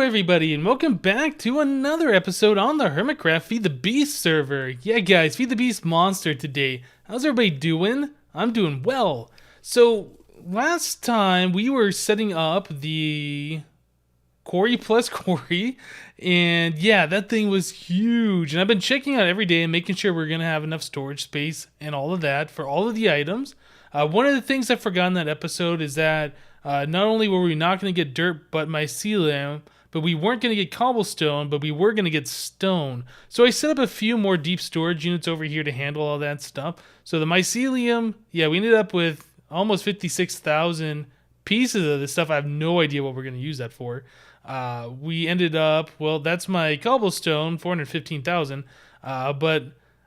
everybody, and welcome back to another episode on the HermitCraft Feed the Beast server. Yeah guys, Feed the Beast Monster today. How's everybody doing? I'm doing well. So, last time we were setting up the QuarryPlus quarry, and yeah, that thing was huge. And I've been checking out every day and making sure we're going to have enough storage space and all of that for all of the items. One of the things I forgot in that episode is that not only were we not going to get dirt but mycelium, but we weren't going to get cobblestone, but we were going to get stone. So I set up a few more deep storage units over here to handle all that stuff. So the mycelium, yeah, we ended up with almost 56,000 pieces of this stuff. I have no idea what we're going to use that for. We ended up, well, that's my cobblestone, 415,000. But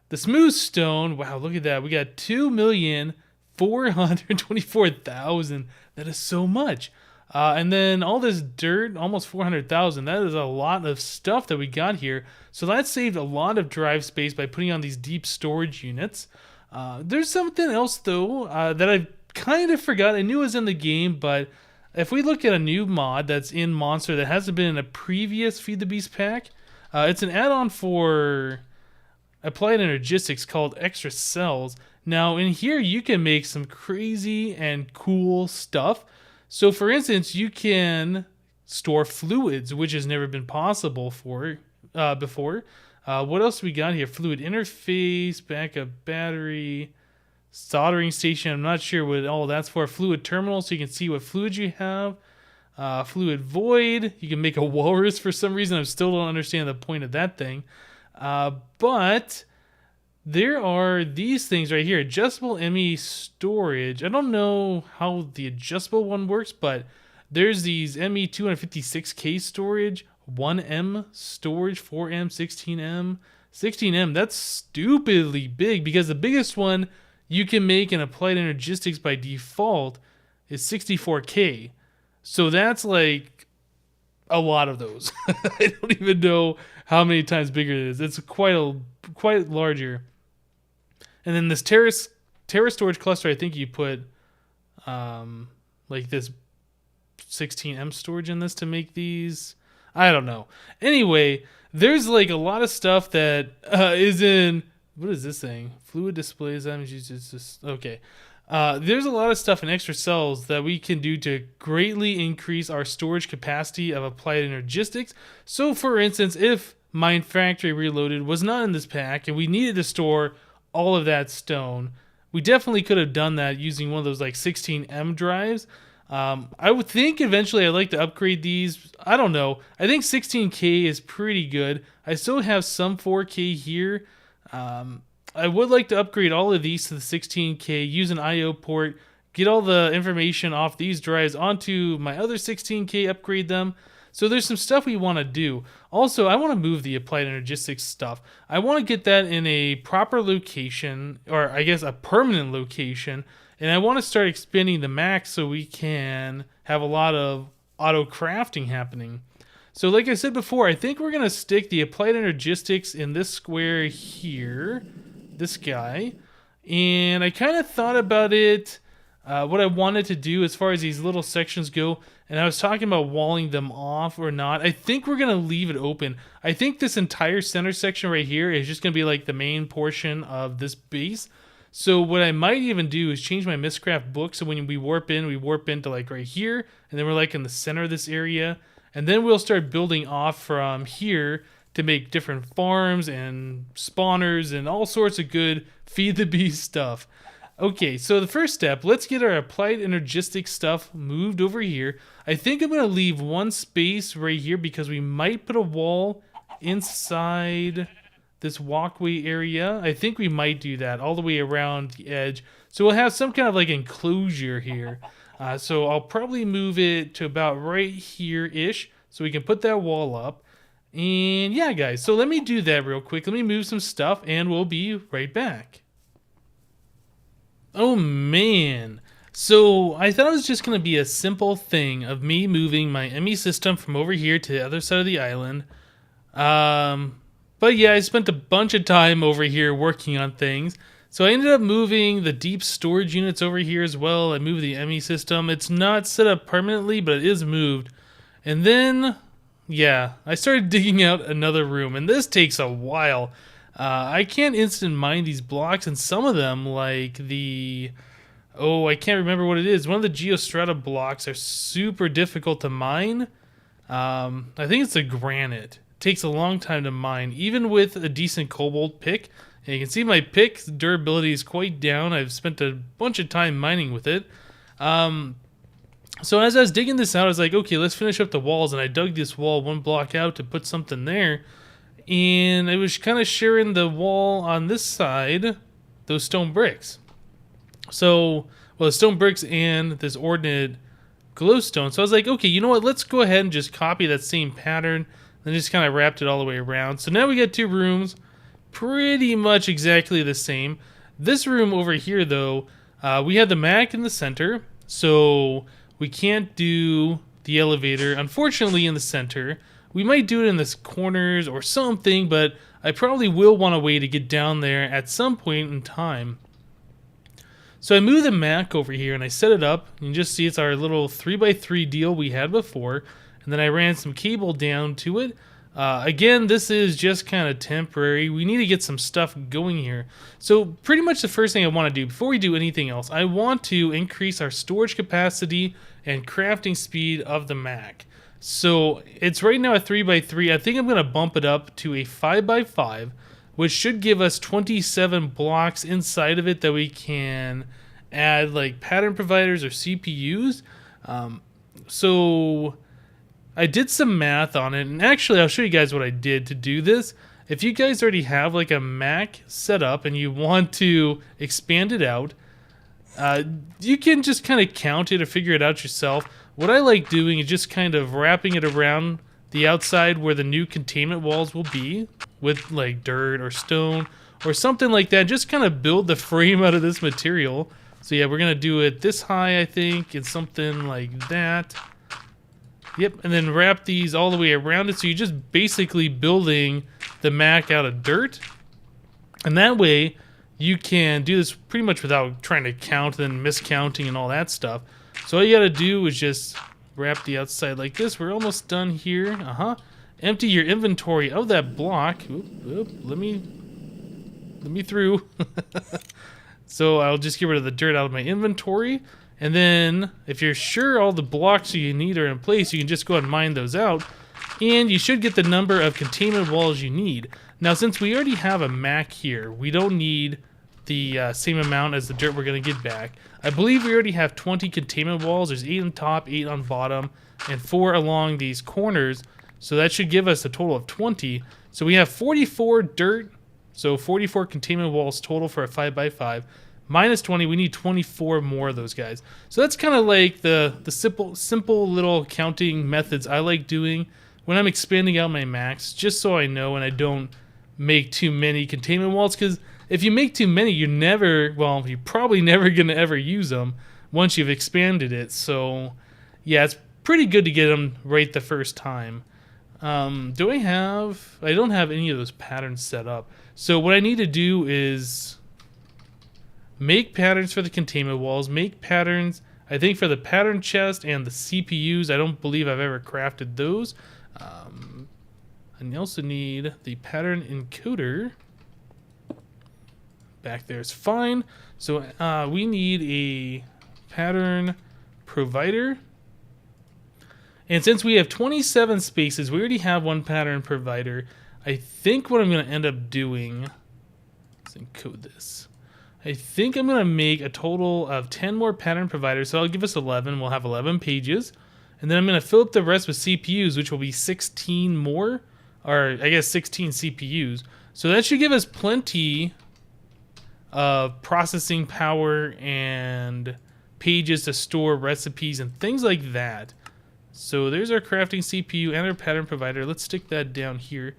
the smooth stone, wow, look at that. We got 2,424,000. That is so much. And then all this dirt, almost 400,000. That is a lot of stuff that we got here. So that saved a lot of drive space by putting on these deep storage units. There's something else, though, that I kind of forgot. I knew it was in the game, but if we look at a new mod that's in Monster that hasn't been in a previous Feed the Beast pack, it's an add-on for Applied Energistics called Extra Cells. Now, in here, you can make some crazy and cool stuff. So, for instance, you can store fluids, which has never been possible before. What else we got here? Fluid interface, backup battery, soldering station. I'm not sure what all that's for. Fluid terminal, so you can see what fluids you have. Fluid void. You can make a walrus for some reason. I still don't understand the point of that thing. But there are these things right here. Adjustable ME storage. I don't know how the adjustable one works, but there's these ME 256K storage, 1M storage, 4M, 16M. 16M, that's stupidly big because the biggest one you can make in Applied Energistics by default is 64K. So that's like a lot of those. I don't even know how many times bigger it is. It's quite larger. And then this Terra storage cluster, I think you put like this 16M storage in this to make these. I don't know. Anyway, there's like a lot of stuff that is in. What is this thing? Fluid displays. Okay. There's a lot of stuff in Extra Cells that we can do to greatly increase our storage capacity of Applied Energistics. So, for instance, if Mine Factory Reloaded was not in this pack and we needed to store all of that stone, we definitely could have done that using one of those like 16M drives. I would think eventually I'd like to upgrade these. I don't know. I think 16K is pretty good. I still have some 4K here. I would like to upgrade all of these to the 16K, use an IO port, get all the information off these drives onto my other 16K, upgrade them. So there's some stuff we want to do. Also, I want to move the Applied Energistics stuff. I want to get that in a proper location, or I guess a permanent location, and I want to start expanding the max so we can have a lot of auto crafting happening. So like I said before, I think we're going to stick the Applied Energistics in this square here, this guy. And I kind of thought about it, what I wanted to do as far as these little sections go. And I was talking about walling them off or not. I think we're going to leave it open. I think this entire center section right here is just going to be like the main portion of this base. So what I might even do is change my Miscraft book. So when we warp into like right here. And then we're like in the center of this area. And then we'll start building off from here to make different farms and spawners and all sorts of good Feed the Beast stuff. Okay, so the first step, let's get our Applied Energistics stuff moved over here. I think I'm going to leave one space right here because we might put a wall inside this walkway area. I think we might do that all the way around the edge. So we'll have some kind of like enclosure here. So I'll probably move it to about right here-ish so we can put that wall up. And yeah, guys, so let me do that real quick. Let me move some stuff and we'll be right back. Oh man, so I thought it was just going to be a simple thing of me moving my ME system from over here to the other side of the island. But yeah, I spent a bunch of time over here working on things. So I ended up moving the deep storage units over here as well. I moved the ME system. It's not set up permanently, but it is moved. And then Yeah, I started digging out another room, and this takes a while. I can't instant mine these blocks, and some of them, like the... Oh, I can't remember what it is. One of the Geostrata blocks are super difficult to mine. I think it's a granite. It takes a long time to mine, even with a decent cobalt pick. And you can see my pick's durability is quite down. I've spent a bunch of time mining with it. So as I was digging this out, I was like, okay, let's finish up the walls. And I dug this wall one block out to put something there. And I was kind of sharing the wall on this side, those stone bricks. So, well, the stone bricks and this ordinate glowstone. So I was like, okay, you know what? Let's go ahead and just copy that same pattern. And just kind of wrapped it all the way around. So now we got two rooms, pretty much exactly the same. This room over here, though, we had the Mac in the center. So we can't do the elevator, unfortunately, in the center. We might do it in the corners or something, but I probably will want a way to get down there at some point in time. So I moved the Mac over here and I set it up. You can just see it's our little 3x3 deal we had before. And then I ran some cable down to it. Again, this is just kind of temporary. We need to get some stuff going here. So pretty much the first thing I want to do before we do anything else, I want to increase our storage capacity and crafting speed of the Mac. So it's right now a 3x3. I think I'm going to bump it up to a 5x5, which should give us 27 blocks inside of it that we can add like pattern providers or CPUs. So I did some math on it, and actually I'll show you guys what I did to do this. If you guys already have like a Mac set up and you want to expand it out, you can just kind of count it or figure it out yourself. What I like doing is just kind of wrapping it around the outside where the new containment walls will be with like dirt or stone or something like that. Just kind of build the frame out of this material. So yeah, we're going to do it this high, I think, and something like that. Yep, and then wrap these all the way around it. So you're just basically building the Mac out of dirt. And that way you can do this pretty much without trying to count and miscounting and all that stuff. So all you got to do is just wrap the outside like this. We're almost done here. Empty your inventory of that block. Oop, let me through. So I'll just get rid of the dirt out of my inventory. And then if you're sure all the blocks you need are in place, you can just go ahead and mine those out. And you should get the number of containment walls you need. Now, since we already have a Mac here, we don't need the same amount as the dirt we're going to get back. I believe we already have 20 containment walls. There's 8 on top, 8 on bottom, and 4 along these corners. So that should give us a total of 20. So we have 44 dirt, so 44 containment walls total for a 5x5. Minus 20, we need 24 more of those guys. So that's kind of like the simple little counting methods I like doing when I'm expanding out my Macs, just so I know and I don't make too many containment walls, because if you make too many, you're probably never going to ever use them once you've expanded it. So yeah, it's pretty good to get them right the first time. I don't have any of those patterns set up. So what I need to do is make patterns for the containment walls, make patterns, I think, for the pattern chest and the CPUs. I don't believe I've ever crafted those. And you also need the pattern encoder. Back there is fine. So we need a pattern provider. And since we have 27 spaces, we already have one pattern provider. I think what I'm going to end up doing, let's encode this. I think I'm going to make a total of 10 more pattern providers. So that'll give us 11. We'll have 11 pages. And then I'm going to fill up the rest with CPUs, which will be 16 more. Or I guess 16 CPUs. So that should give us plenty of processing power and pages to store recipes and things like that. So there's our crafting CPU and our pattern provider. Let's stick that down here.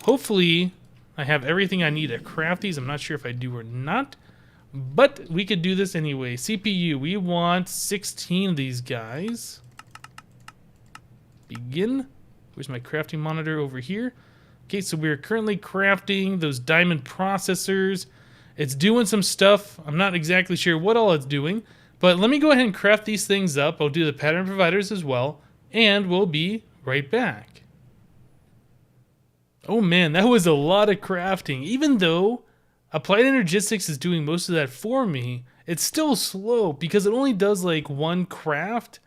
Hopefully I have everything I need to craft these. I'm not sure if I do or not, but we could do this anyway. CPU, we want 16 of these guys. Begin. Where's my crafting monitor? Over here. Okay, so we're currently crafting those diamond processors. It's doing some stuff. I'm not exactly sure what all it's doing, but let me go ahead and craft these things up. I'll do the pattern providers as well, and we'll be right back. Oh man, that was a lot of crafting. Even though Applied Energistics is doing most of that for me, it's still slow because it only does like one craft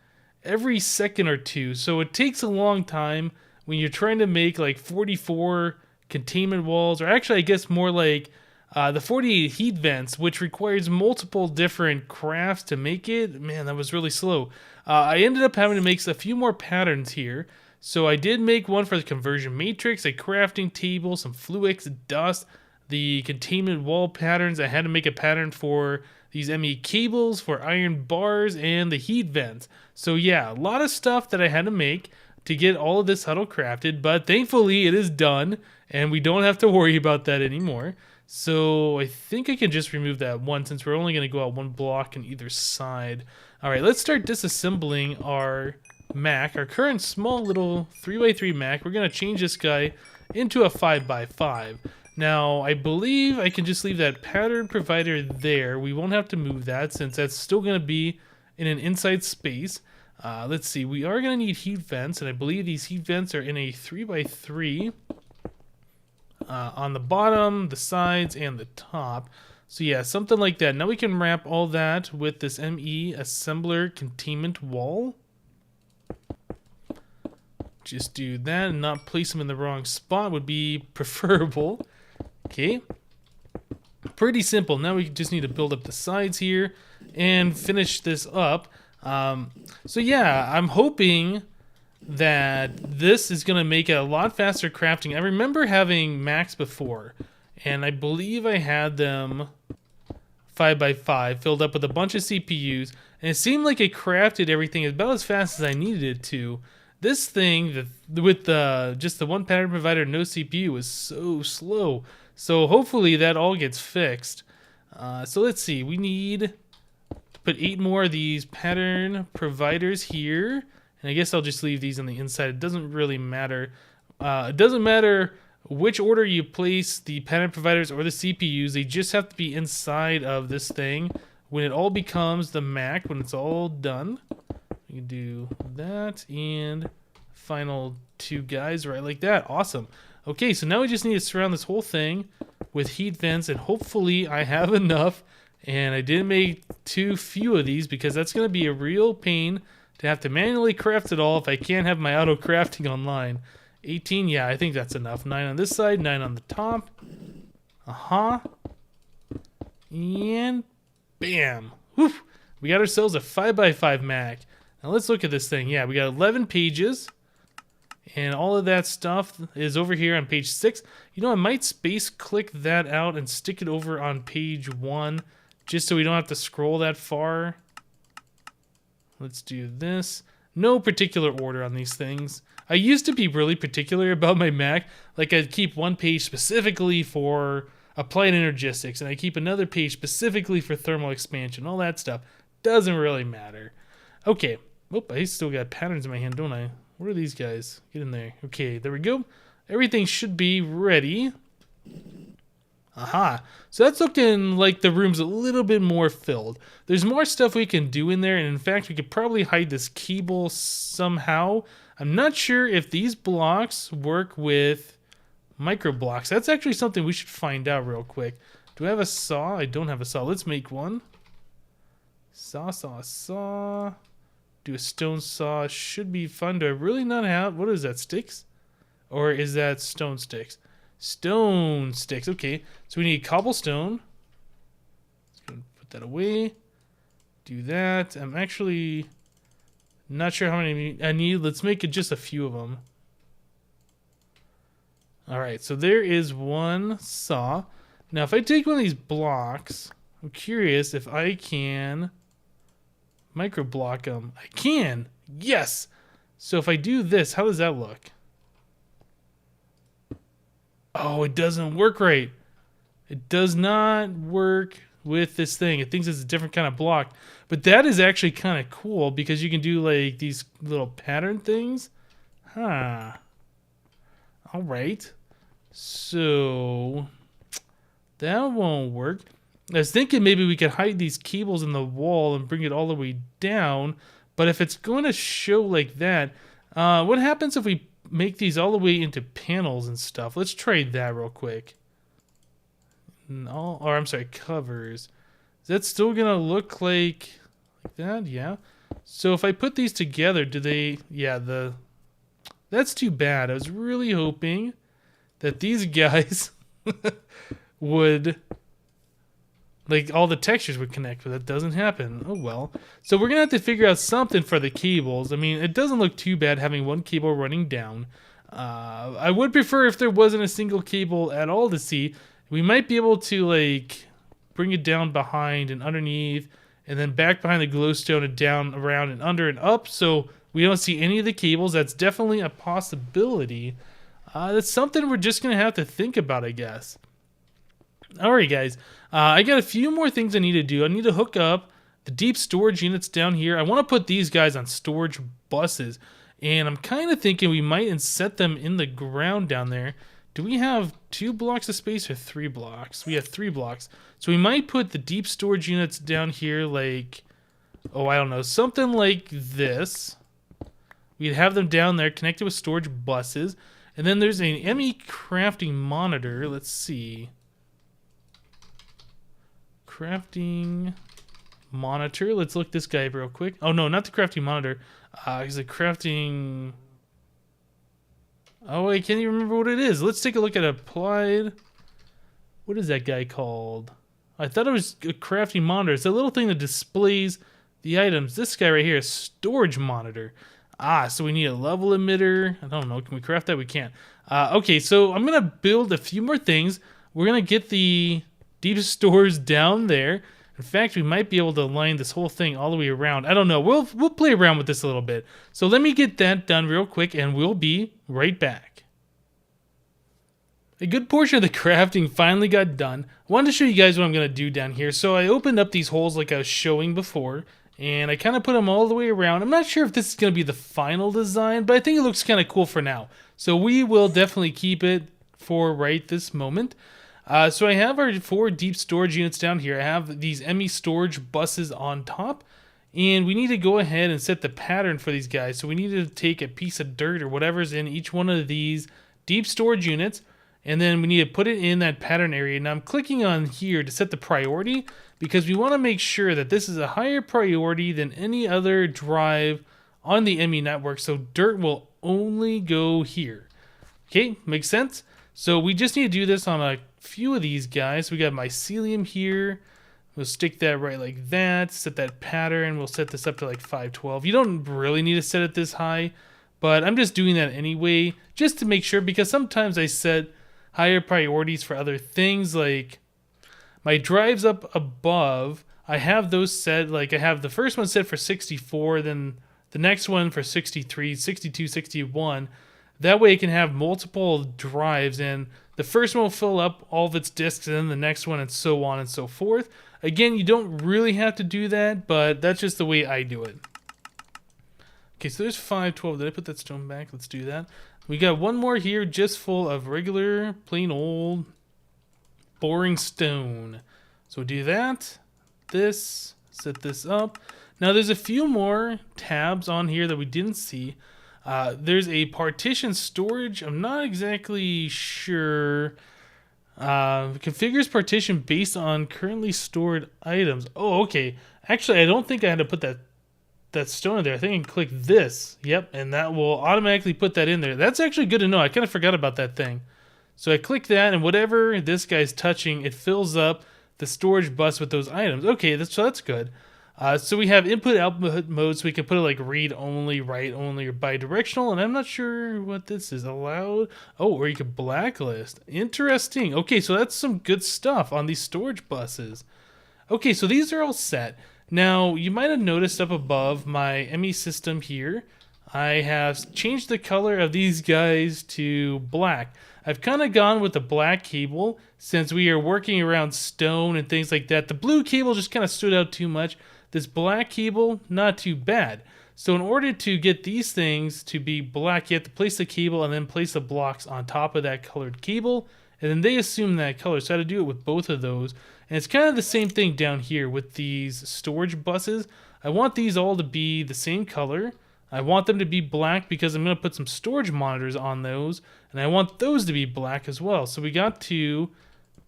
every second or two. So it takes a long time when you're trying to make like 44 containment walls, or actually I guess more like the 48 heat vents, which requires multiple different crafts to make it. Man, that was really slow. I ended up having to make a few more patterns here. So I did make one for the conversion matrix, a crafting table, some Fluix dust, the containment wall patterns. I had to make a pattern for these ME cables, for iron bars, and the heat vents. So yeah, a lot of stuff that I had to make to get all of this huddle crafted, but thankfully it is done, and we don't have to worry about that anymore. So I think I can just remove that one since we're only going to go out one block on either side. All right, let's start disassembling our Mac, our current small little 3x3 Mac. We're going to change this guy into a 5x5. Now, I believe I can just leave that pattern provider there. We won't have to move that since that's still going to be in an inside space. Let's see, we are going to need heat vents, and I believe these heat vents are in a 3x3 on the bottom, the sides, and the top. So yeah, something like that. Now we can wrap all that with this ME assembler containment wall. Just do that and not place them in the wrong spot would be preferable. Okay, pretty simple. Now we just need to build up the sides here and finish this up. So yeah, I'm hoping that this is going to make it a lot faster crafting. I remember having Macs before, and I believe I had them 5x5 filled up with a bunch of CPUs, and it seemed like it crafted everything about as fast as I needed it to. This thing, with just the one pattern provider, no CPU, was so slow. So hopefully that all gets fixed. So let's see, we need to put 8 more of these pattern providers here. And I guess I'll just leave these on the inside. It doesn't really matter. It doesn't matter which order you place the pattern providers or the CPUs. They just have to be inside of this thing when it all becomes the Mac, when it's all done. We can do that and final 2 guys right like that. Awesome. Okay, so now we just need to surround this whole thing with heat vents, and hopefully I have enough. And I didn't make too few of these because that's going to be a real pain to have to manually craft it all if I can't have my auto crafting online. 18, yeah, I think that's enough. 9 on this side, 9 on the top. And bam. Whew. We got ourselves a 5x5 Mac. Now let's look at this thing. Yeah, we got 11 pages. And all of that stuff is over here on page 6. You know, I might space click that out and stick it over on page 1 just so we don't have to scroll that far. Let's do this. No particular order on these things. I used to be really particular about my Mac. Like, I'd keep one page specifically for applied energistics, and I keep another page specifically for thermal expansion. All that stuff doesn't really matter. Okay. Oh, I still got patterns in my hand, don't I? What are these guys? Get in there. Okay, there we go. Everything should be ready. Aha. So that's looking like the room's a little bit more filled. There's more stuff we can do in there, and in fact, we could probably hide this cable somehow. I'm not sure if these blocks work with micro blocks. That's actually something we should find out real quick. Do I have a saw? I don't have a saw. Let's make one. Saw. Do a stone saw. Should be fun. Do I really not have... What is that, sticks? Or is that stone sticks? Stone sticks. Okay, so we need cobblestone. Let's go put that away. Do that. I'm actually not sure how many I need. Let's make it just a few of them. Alright, so there is one saw. Now, if I take one of these blocks, I'm curious if I can micro block them. I can! Yes! So if I do this, how does that look? Oh, it doesn't work right. It does not work with this thing. It thinks it's a different kind of block. But that is actually kind of cool because you can do like these little pattern things. Huh. Alright. So that won't work. I was thinking maybe we could hide these cables in the wall and bring it all the way down. But if it's going to show like that, what happens if we make these all the way into panels and stuff. Let's try that real quick. No, or I'm sorry, covers. Is that still gonna look like that? Yeah. So if I put these together, do they? Yeah, that's too bad. I was really hoping that these guys would, like, all the textures would connect, but that doesn't happen. Oh well. So we're gonna have to figure out something for the cables. I mean, it doesn't look too bad having one cable running down. I would prefer if there wasn't a single cable at all to see. We might be able to, like, bring it down behind and underneath, and then back behind the glowstone and down, around, and under and up, so we don't see any of the cables. That's definitely a possibility. That's something we're just going to have to think about, I guess. Alright, guys. I got a few more things I need to do. I need to hook up the deep storage units down here. I want to put these guys on storage buses, and I'm kind of thinking we might set them in the ground down there. Do we have 2 blocks of space or 3 blocks? We have 3 blocks. So we might put the deep storage units down here like, oh, I don't know, something like this. We'd have them down there connected with storage buses. And then there's an ME crafting monitor. Let's see. Crafting monitor. Let's look this guy up real quick. Oh, no, not the crafting monitor. He's a crafting... Oh, I can't even remember what it is. Let's take a look at applied. What is that guy called? I thought it was a crafting monitor. It's a little thing that displays the items. This guy right here is storage monitor. So we need a level emitter. I don't know. Can we craft that? We can't. Okay, so I'm going to build a few more things. We're going to get the deep stores down there. In fact, we might be able to line this whole thing all the way around. I don't know. We'll play around with this a little bit. So let me get that done real quick, and we'll be right back. A good portion of the crafting finally got done. I wanted to show you guys what I'm going to do down here. So I opened up these holes like I was showing before, and I kind of put them all the way around. I'm not sure if this is going to be the final design, but I think it looks kind of cool for now. So we will definitely keep it for right this moment. So I have our 4 deep storage units down here. I have these ME storage buses on top, and we need to go ahead and set the pattern for these guys. So we need to take a piece of dirt or whatever's in each one of these deep storage units, and then we need to put it in that pattern area. Now I'm clicking on here to set the priority because we want to make sure that this is a higher priority than any other drive on the ME network, so dirt will only go here. Okay, makes sense? So we just need to do this on a few of these guys. We got mycelium here. We'll stick that right like that. Set that pattern. We'll set this up to like 512. You don't really need to set it this high, but I'm just doing that anyway, just to make sure, because sometimes I set higher priorities for other things, like my drives up above. I have those set, like I have the first one set for 64, then the next one for 63, 62, 61. That way it can have multiple drives, and the first one will fill up all of its disks, and then the next one, and so on and so forth. Again, you don't really have to do that, but that's just the way I do it. Okay, so there's 512. Did I put that stone back? Let's do that. We got one more here just full of regular, plain old, boring stone. So do that, this, set this up. Now there's a few more tabs on here that we didn't see. There's a partition storage. I'm not exactly sure. Configures partition based on currently stored items. Oh, okay. Actually, I don't think I had to put that stone in there. I think I can click this. Yep, and that will automatically put that in there. That's actually good to know. I kind of forgot about that thing. So I click that, and whatever this guy's touching, it fills up the storage bus with those items. Okay, so that's good. So we have input-output mode, so we can put it like read only, write only, or bidirectional, and I'm not sure what this is. Allowed? Oh, or you could blacklist. Interesting. Okay, so that's some good stuff on these storage buses. Okay, so these are all set. Now, you might have noticed up above my ME system here, I have changed the color of these guys to black. I've kind of gone with the black cable since we are working around stone and things like that. The blue cable just kind of stood out too much. This black cable, not too bad. So in order to get these things to be black, you have to place the cable and then place the blocks on top of that colored cable, and then they assume that color. So I had to do it with both of those. And it's kind of the same thing down here with these storage buses. I want these all to be the same color. I want them to be black because I'm going to put some storage monitors on those, and I want those to be black as well. So we got to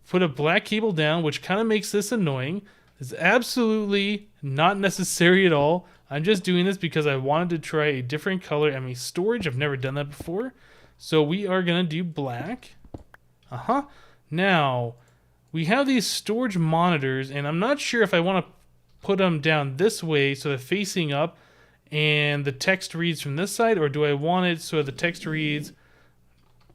put a black cable down, which kind of makes this annoying. It's absolutely not necessary at all. I'm just doing this because I wanted to try a different color ME storage. I've never done that before. So we are going to do black. Now, we have these storage monitors, and I'm not sure if I want to put them down this way so they're facing up and the text reads from this side, or do I want it so the text reads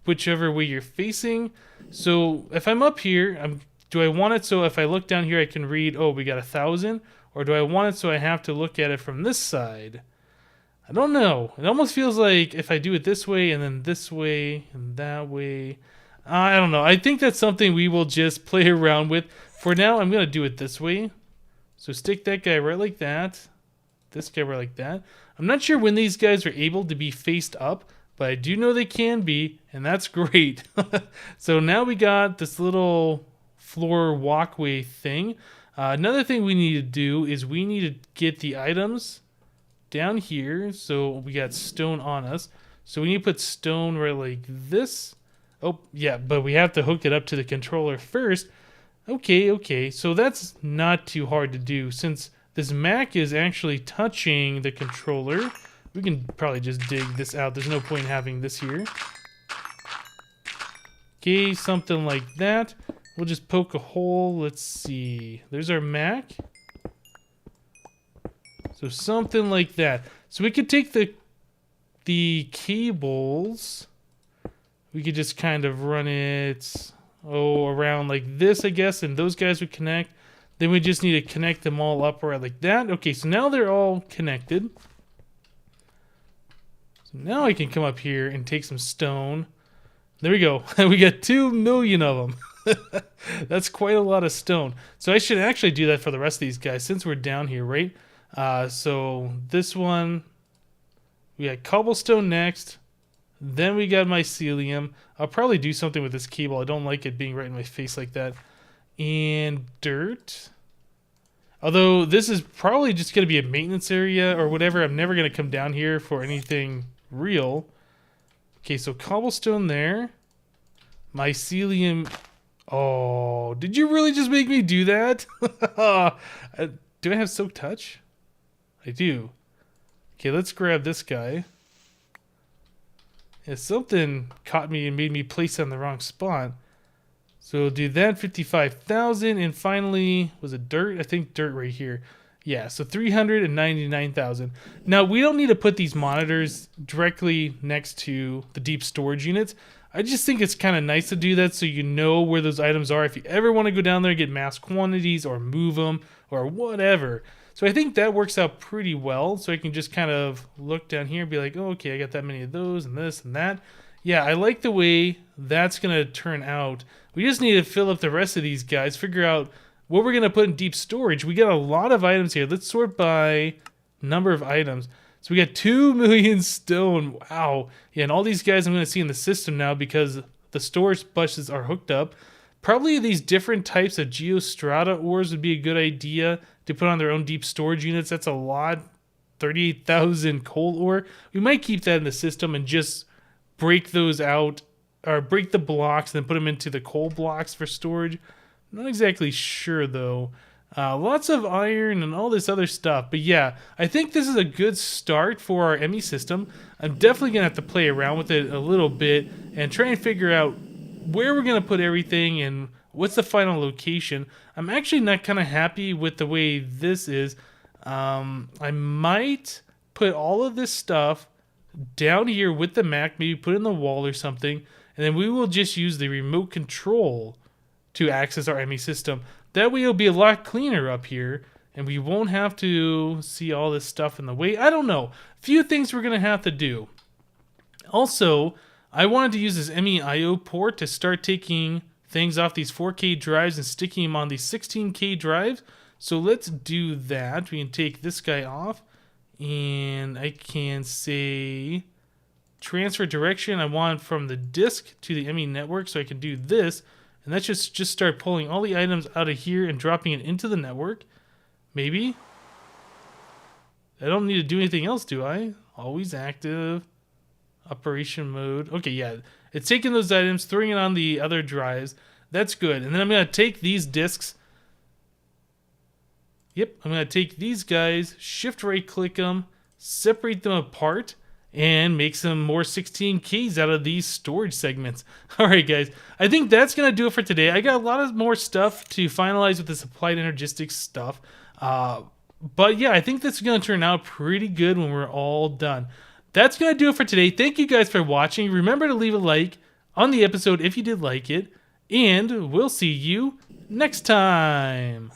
whichever way you're facing? So if I'm up here, do I want it so if I look down here I can read, oh, we got 1,000? Or do I want it so I have to look at it from this side? I don't know. It almost feels like if I do it this way and then this way and that way, I don't know. I think that's something we will just play around with. For now, I'm going to do it this way. So stick that guy right like that. This guy right like that. I'm not sure when these guys are able to be faced up, but I do know they can be, and that's great. So now we got this little floor walkway thing. Another thing we need to do is we need to get the items down here. So we got stone on us. So we need to put stone right like this. Oh, yeah, but we have to hook it up to the controller first. Okay. So that's not too hard to do. Since this Mac is actually touching the controller, we can probably just dig this out. There's no point in having this here. Okay, something like that. We'll just poke a hole. Let's see. There's our Mac. So something like that. So we could take the cables. We could just kind of run it around like this, I guess, and those guys would connect. Then we just need to connect them all up right like that. Okay, so now they're all connected. So now I can come up here and take some stone. There we go. We got 2 million of them. That's quite a lot of stone. So I should actually do that for the rest of these guys since we're down here, right? So this one, we got cobblestone next. Then we got mycelium. I'll probably do something with this cable. I don't like it being right in my face like that. And dirt. Although this is probably just going to be a maintenance area or whatever. I'm never going to come down here for anything real. Okay, so cobblestone there. Mycelium. Oh, did you really just make me do that? Do I have soak touch? I do. Okay, let's grab this guy. Yeah, something caught me and made me place it on the wrong spot. So we'll do that, 55,000, and finally, was it dirt? I think dirt right here. Yeah, so 399,000. Now, we don't need to put these monitors directly next to the deep storage units. I just think it's kind of nice to do that so you know where those items are if you ever want to go down there and get mass quantities or move them or whatever. So I think that works out pretty well. So I can just kind of look down here and be like, oh, okay, I got that many of those and this and that. Yeah, I like the way that's going to turn out. We just need to fill up the rest of these guys, figure out what we're going to put in deep storage. We got a lot of items here. Let's sort by number of items. So we got 2 million stone. Wow. Yeah, and all these guys I'm going to see in the system now because the storage buses are hooked up. Probably these different types of geostrata ores would be a good idea to put on their own deep storage units. That's a lot. 38,000 coal ore. We might keep that in the system and just break those out, or break the blocks and then put them into the coal blocks for storage. I'm not exactly sure though. Lots of iron and all this other stuff. But yeah, I think this is a good start for our ME system. I'm definitely going to have to play around with it a little bit and try and figure out where we're going to put everything and what's the final location. I'm actually not kind of happy with the way this is. I might put all of this stuff down here with the Mac, maybe put it in the wall or something, and then we will just use the remote control to access our ME system. That way it'll be a lot cleaner up here, and we won't have to see all this stuff in the way. I don't know. A few things we're going to have to do. Also, I wanted to use this MEIO port to start taking things off these 4K drives and sticking them on these 16K drives. So let's do that. We can take this guy off, and I can say transfer direction. I want from the disk to the ME network, so I can do this. And let's just start pulling all the items out of here and dropping it into the network. Maybe. I don't need to do anything else, do I? Always active. Operation mode. Okay, yeah. It's taking those items, throwing it on the other drives. That's good. And then I'm going to take these discs. Yep, I'm going to take these guys, shift right click them, separate them apart, and make some more 16 keys out of these storage segments. All right, guys. I think that's going to do it for today. I got a lot of more stuff to finalize with this applied energistics stuff. But yeah, I think this is going to turn out pretty good when we're all done. That's going to do it for today. Thank you guys for watching. Remember to leave a like on the episode if you did like it. And we'll see you next time.